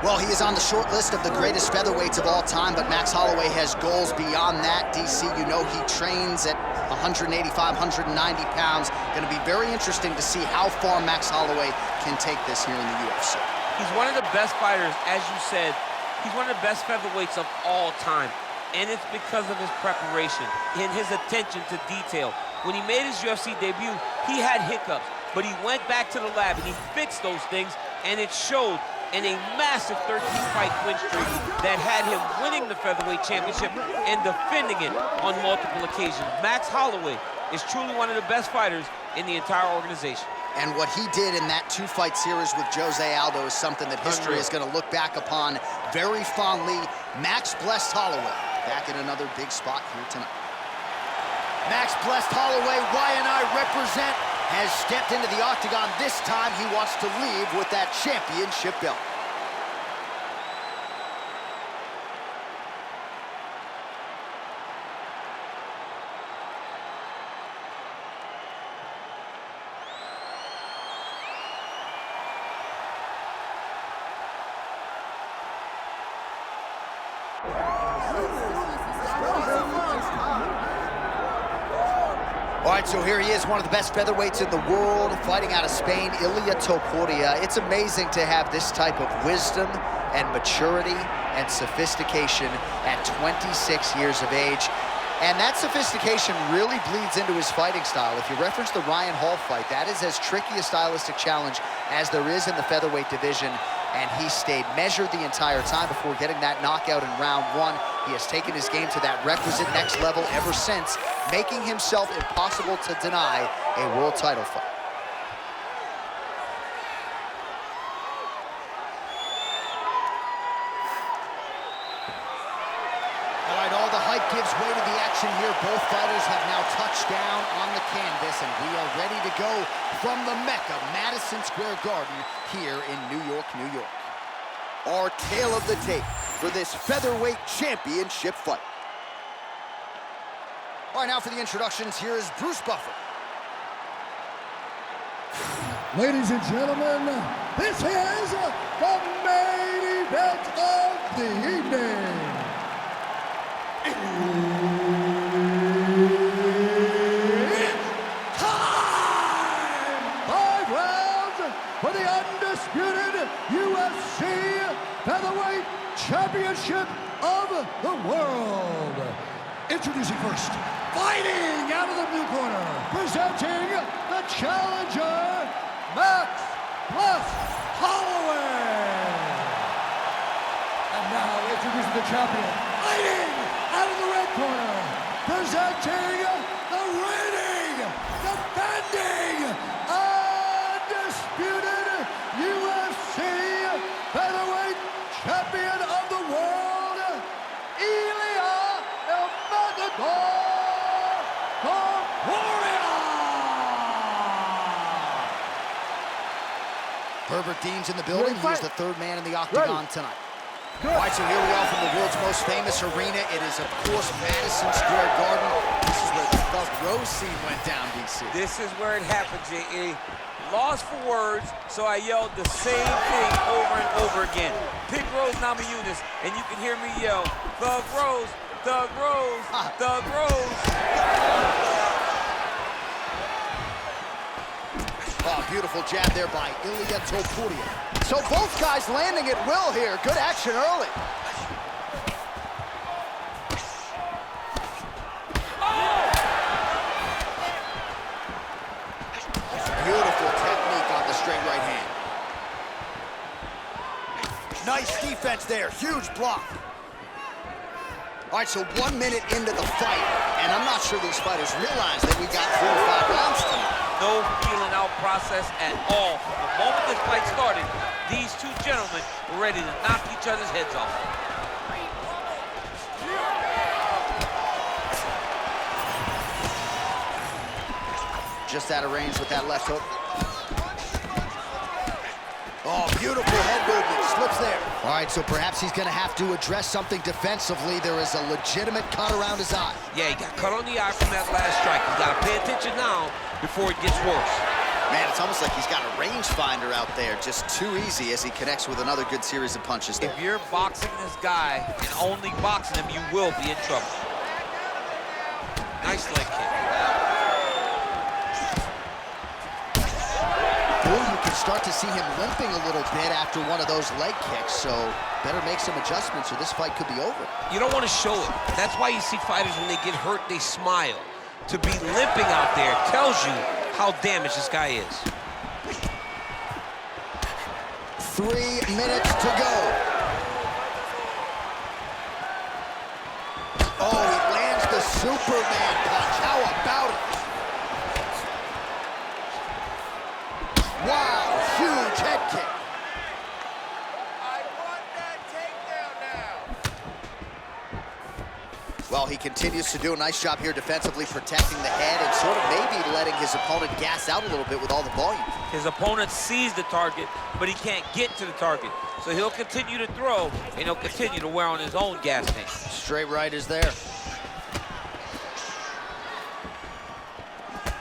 Well, he is on the short list of the greatest featherweights of all time, but Max Holloway has goals beyond that. DC, you know he trains at 185, 190 pounds. Going to be very interesting to see how far Max Holloway can take this here in the UFC. He's one of the best fighters, as you said. He's one of the best featherweights of all time, and it's because of his preparation and his attention to detail. When he made his UFC debut, he had hiccups, but he went back to the lab and he fixed those things, and it showed in a massive 13-fight win streak that had him winning the featherweight championship and defending it on multiple occasions. Max Holloway is truly one of the best fighters in the entire organization. And what he did in that two-fight series with Jose Aldo is something that history is going to look back upon very fondly. Max blessed Holloway back in another big spot here tonight. Max blessed Holloway, Y&I represent, has stepped into the octagon. This time he wants to leave with that championship belt. All right, so here he is, one of the best featherweights in the world, fighting out of Spain, Ilia Topuria. It's amazing to have this type of wisdom and maturity and sophistication at 26 years of age. And that sophistication really bleeds into his fighting style. If you reference the Ryan Hall fight, that is as tricky a stylistic challenge as there is in the featherweight division. And he stayed measured the entire time before getting that knockout in round one. He has taken his game to that requisite next level ever since, making himself impossible to deny a world title fight. All right, all the hype gives way to the action here. Both fighters have now touched down on the canvas, and we are ready to go from the Mecca, Madison Square Garden, here in New York, New York. Our tale of the tape for this featherweight championship fight. All right, now for the introductions, here is Bruce Buffer. Ladies and gentlemen, this is the main event of the evening. It's time! 5 rounds for the undisputed UFC Featherweight Championship of the world. Introducing first, fighting out of the blue corner, presenting the challenger, Max "Bless" Holloway. And now introducing the champion, fighting out of the red corner, presenting the reigning, defending, undisputed UFC Featherweight Champion of the world, Ilia Topuria. Herbert Dean's in the building. He's the third man in the octagon tonight. All right, so here we are from the world's most famous arena. It is, of course, Madison Square Garden. This is where the Thug Rose scene went down, DC. This is where it happened, J.A. Lost for words, so I yelled the same thing over and over again. Pick Rose Namajunas, and you can hear me yell, Thug Rose, Thug Rose, Thug Rose. Oh, beautiful jab there by Ilia Topuria. So both guys landing at will here. Good action early. Beautiful technique on the straight right hand. Nice defense there. Huge block. All right, so 1 minute into the fight, and I'm not sure these fighters realize that we got 4 or 5 rounds tonight. No feeling out process at all. From the moment this fight started, these two gentlemen were ready to knock each other's heads off. Just out of range with that left hook. Oh, beautiful head movement, slips there. All right, so perhaps he's gonna have to address something defensively. There is a legitimate cut around his eye. Yeah, he got cut on the eye from that last strike. He's gotta pay attention now before it gets worse. Man, it's almost like he's got a rangefinder out there. Just too easy as he connects with another good series of punches there. If you're boxing this guy and only boxing him, you will be in trouble. Nice leg kick. Ooh, you can start to see him limping a little bit after one of those leg kicks, so better make some adjustments or this fight could be over. You don't want to show it. That's why you see fighters, when they get hurt, they smile. To be limping out there tells you how damaged this guy is. 3 minutes to go. Oh, he lands the Superman punch. How about it? Wow, huge head kick. I want that takedown now. Well, he continues to do a nice job here defensively, protecting the head and sort of maybe letting his opponent gas out a little bit with all the volume. His opponent sees the target, but he can't get to the target. So he'll continue to throw, and he'll continue to wear on his own gas tank. Straight right is there.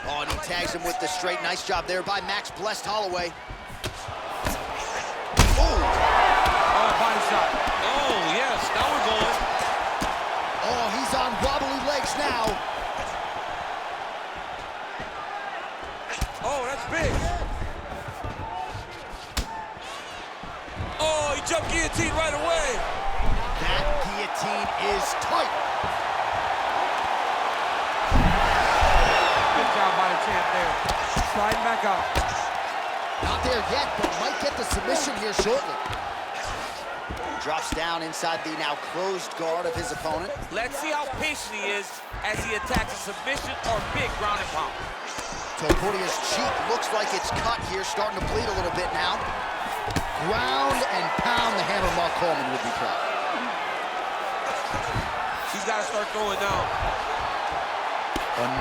Oh, and he tags him with the straight. Nice job there by Max Blessed Holloway. Oh! Oh, body shot. Oh, yes, now we're going. Oh, he's on wobbly legs now. Oh, that's big. Oh, he jumped guillotine right away. That guillotine is tight. Good job by the champ there. Sliding back up. Not there yet, but might get the submission here shortly. Drops down inside the now closed guard of his opponent. Let's see how patient he is as he attacks a submission or big ground and pound. Topuria's cheek looks like it's cut here, starting to bleed a little bit now. Ground and pound, the hammer Mark Coleman would be proud. He's got to start throwing now.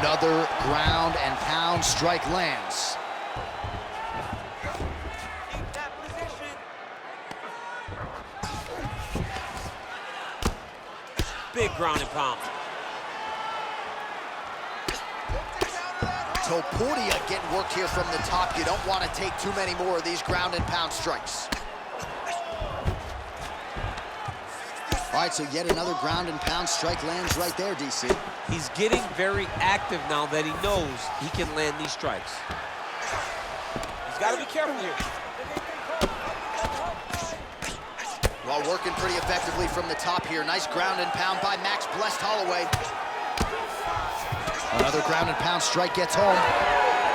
Another ground and pound strike lands. Keep that position. Big ground and pound. Topuria getting worked here from the top. You don't want to take too many more of these ground and pound strikes. All right, so yet another ground and pound strike lands right there, DC. He's getting very active now that he knows he can land these strikes. He's got to be careful here. Well, working pretty effectively from the top here. Nice ground and pound by Max Blessed Holloway. Another ground and pound strike gets home.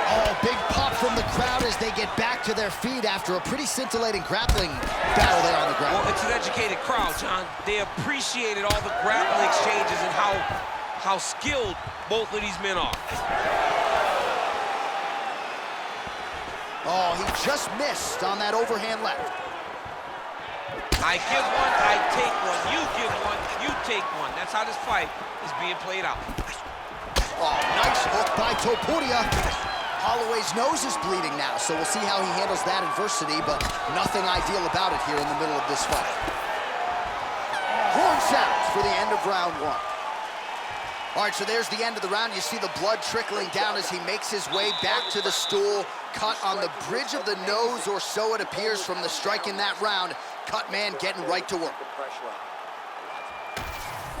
Oh, big pop from the crowd as they get back to their feet after a pretty scintillating grappling battle there on the ground. Well, it's an educated crowd, John. They appreciated all the grappling exchanges and how skilled both of these men are. Oh, he just missed on that overhand left. I give one, I take one. You give one, you take one. That's how this fight is being played out. Oh, nice hook by Topuria. Holloway's nose is bleeding now, so we'll see how he handles that adversity, but nothing ideal about it here in the middle of this fight. Horn sounds for the end of round one. All right, so there's the end of the round. You see the blood trickling down as he makes his way back to the stool. Cut on the bridge of the nose, or so it appears from the strike in that round. Cut man getting right to work.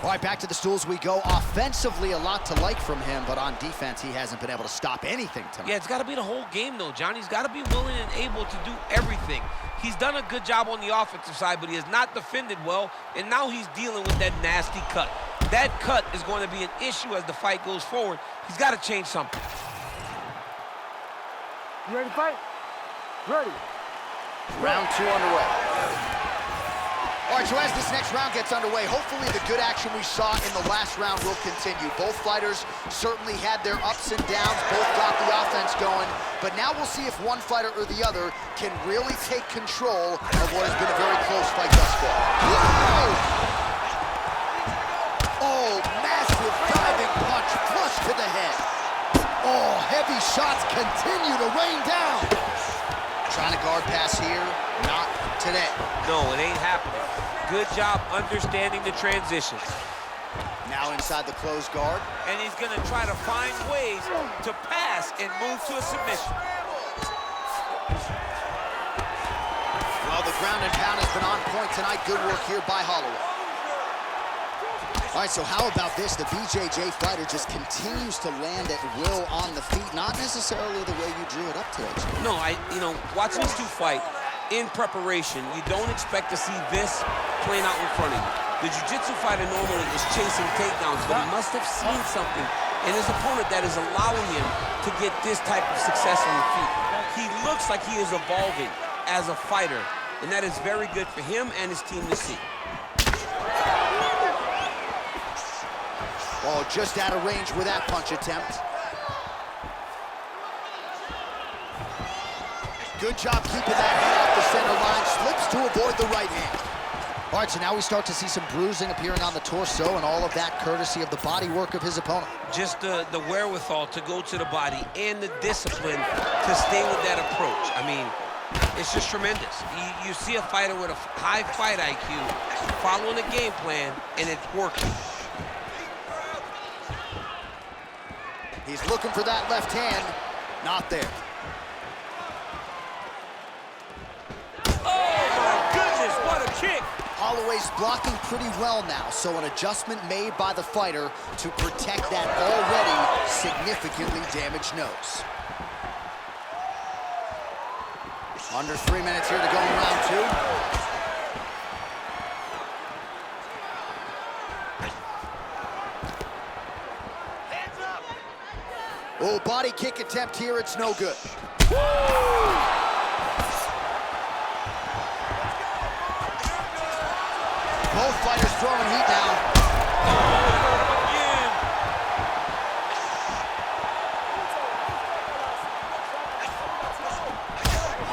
All right, back to the stools we go. Offensively, a lot to like from him, but on defense, he hasn't been able to stop anything tonight. Yeah, it's got to be the whole game, though, John. He's got to be willing and able to do everything. He's done a good job on the offensive side, but he has not defended well, and now he's dealing with that nasty cut. That cut is going to be an issue as the fight goes forward. He's got to change something. You ready to fight? Ready. Round two underway. All right, so as this next round gets underway, hopefully the good action we saw in the last round will continue. Both fighters certainly had their ups and downs, both got the offense going, but now we'll see if one fighter or the other can really take control of what has been a very close fight thus far. Whoa! Oh, massive diving punch flush to the head. Oh, heavy shots continue to rain down. Trying to guard pass here, not today. No, it ain't happening. Good job understanding the transitions. Now inside the closed guard. And he's going to try to find ways to pass and move to a submission. Ground and pound has been on point tonight. Good work here by Holloway. All right, so how about this? The BJJ fighter just continues to land at will on the feet, not necessarily the way you drew it up today. No, watching these two fight in preparation, you don't expect to see this playing out in front of you. The jiu-jitsu fighter normally is chasing takedowns, but he must have seen something in his opponent that is allowing him to get this type of success on the feet. He looks like he is evolving as a fighter, and that is very good for him and his team to see. Oh, just out of range with that punch attempt. Good job keeping that hand off the center line. Slips to avoid the right hand. All right, so now we start to see some bruising appearing on the torso, and all of that courtesy of the body work of his opponent. Just the wherewithal to go to the body and the discipline to stay with that approach. I mean, it's just tremendous. You see a fighter with a high fight IQ following a game plan, and it's working. He's looking for that left hand. Not there. Oh, my goodness, what a kick. Holloway's blocking pretty well now, so an adjustment made by the fighter to protect that already significantly damaged nose. Under 3 minutes here to go in round two. Oh, body kick attempt here, it's no good. Both fighters throwing heat now.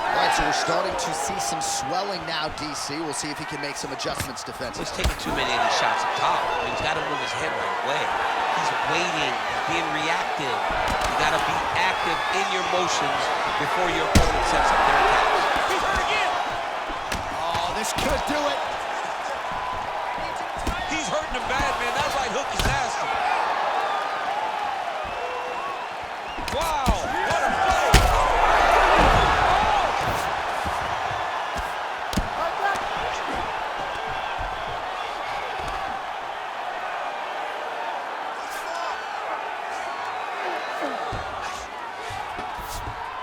All right, so we're starting to see some swelling now, DC. We'll see if he can make some adjustments defensively. He's taking too many of these shots up top. I mean, he's got to move his head right away. He's waiting, being reactive. You got to be active in your motions before your opponent sets up their attacks. He's hurt again. Oh, this could do it. He's hurting him bad, man. That right hook is nasty. Wow, what a fight.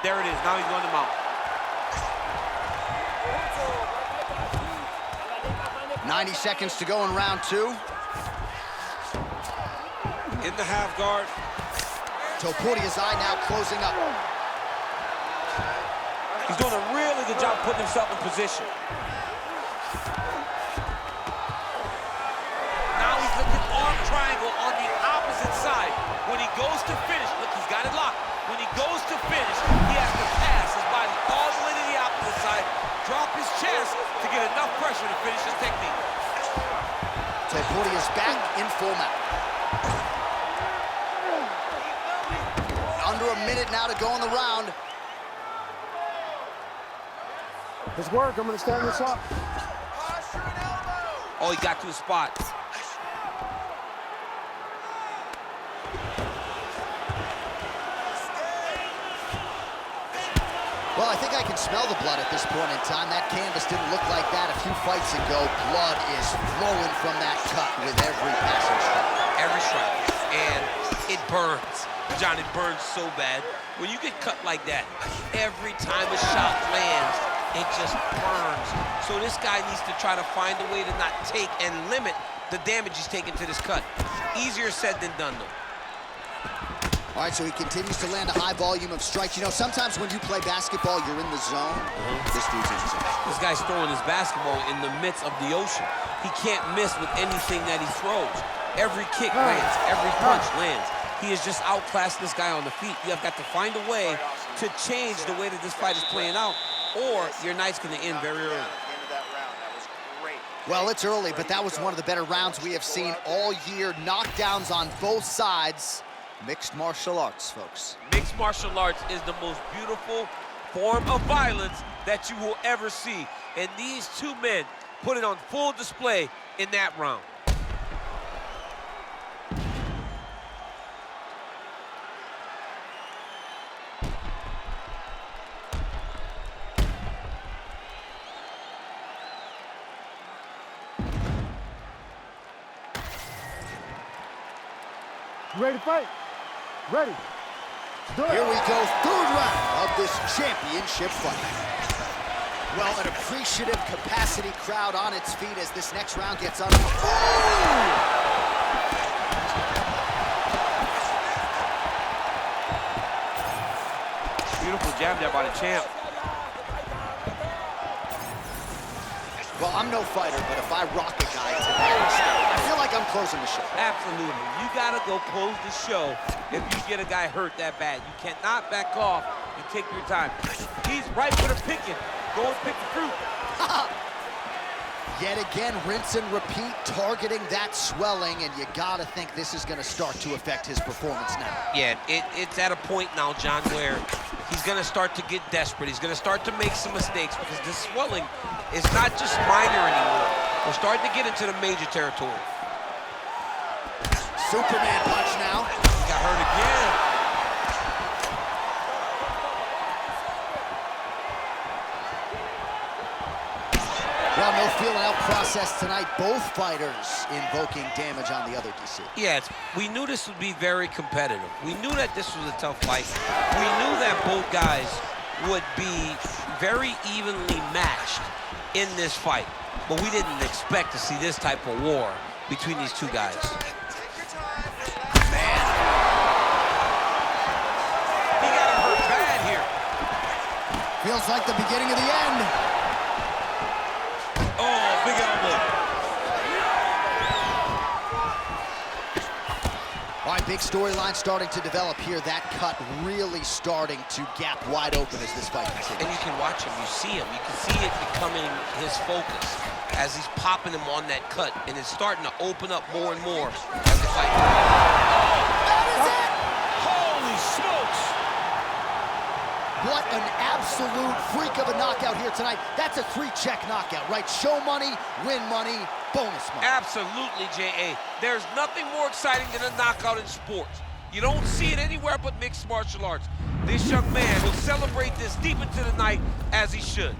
There it is. Now he's going to mount. 90 seconds to go in round two. In the half guard. Topuria's eye now closing up. He's doing a really good job putting himself in position. Now he's looking arm triangle on the opposite side. When he goes to finish, look, he's got it locked. When he goes to finish, he has to pass his body all the way to the opposite side, drop his chest to get enough pressure to finish his technique. Topuria's back in full mount. Under a minute now to go in the round. His work, I'm gonna stand this up. Oh, he got to the spot. Well, I think I can smell the blood at this point in time. That canvas didn't look like that a few fights ago. Blood is flowing from that cut with every passing strike. Every strike. And it burns. John, it burns so bad. When you get cut like that, every time a shot lands, it just burns. So this guy needs to try to find a way to not take and limit the damage he's taking to this cut. Easier said than done, though. All right, so he continues to land a high volume of strikes. You know, sometimes when you play basketball, you're in the zone. This dude's in the zone. This guy's throwing his basketball in the midst of the ocean. He can't miss with anything that he throws. Every kick lands, every punch lands. He is just outclassing this guy on the feet. You have got to find a way to change the way that this fight is playing out, or your night's going to end very early. Well, it's early, but that was one of the better rounds we have seen all year. Knockdowns on both sides. Mixed martial arts, folks. Mixed martial arts is the most beautiful form of violence that you will ever see. And these two men put it on full display in that round. You ready to fight? Ready. Here we go, third round of this championship fight. Well, an appreciative capacity crowd on its feet as this next round gets on. Beautiful jab there by the champ. Well, I'm no fighter, but if I rock a guy to that extent, I feel like I'm closing the show. Absolutely. You gotta go close the show if you get a guy hurt that bad. You cannot back off and take your time. He's right for the picking. Go and pick the fruit. Yet again, rinse and repeat, targeting that swelling, and you gotta think this is gonna start to affect his performance now. Yeah, it's at a point now, John, where he's gonna start to get desperate. He's gonna start to make some mistakes because this swelling is not just minor anymore. We're starting to get into the major territory. Superman punch now. He got hurt again. Well, no feeling out process tonight. Both fighters invoking damage on the other, DC. Yeah, we knew this would be very competitive. We knew that this was a tough fight. We knew that both guys would be very evenly matched in this fight. But we didn't expect to see this type of war between these two guys. Man. He got hurt bad here. Feels like the beginning of the end. Oh, big elbow. All right, big storyline starting to develop here. That cut really starting to gap wide open as this fight continues. And you can watch him, you see him. You can see it becoming his focus as he's popping him on that cut. And it's starting to open up more and more as the fight goes on. That is it! Holy smokes! What an absolute freak of a knockout here tonight. That's a 3-check knockout, right? Show money, win money, bonus money. Absolutely, J.A. There's nothing more exciting than a knockout in sports. You don't see it anywhere but mixed martial arts. This young man will celebrate this deep into the night as he should.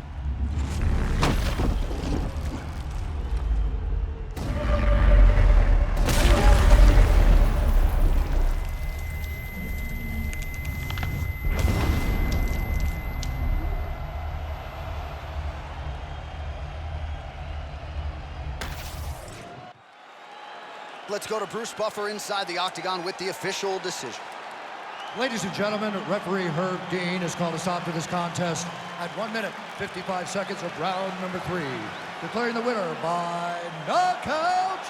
Let's go to Bruce Buffer inside the octagon with the official decision. Ladies and gentlemen, referee Herb Dean has called a stop to this contest at 1 minute, 55 seconds of round number 3. Declaring the winner by knockout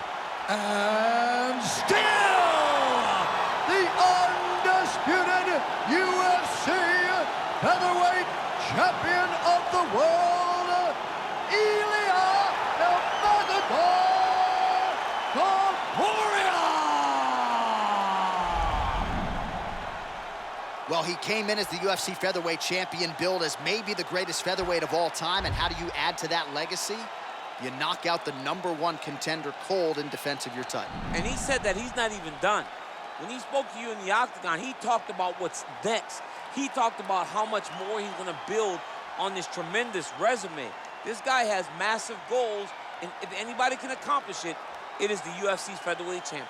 and still the undisputed UFC featherweight champion of the world, Ilia Topuria! Well, he came in as the UFC featherweight champion, billed as maybe the greatest featherweight of all time. And how do you add to that legacy? You knock out the #1 contender cold in defense of your title. And he said that he's not even done. When he spoke to you in the octagon, he talked about what's next. He talked about how much more he's going to build on this tremendous resume. This guy has massive goals, and if anybody can accomplish it, it is the UFC's featherweight champion.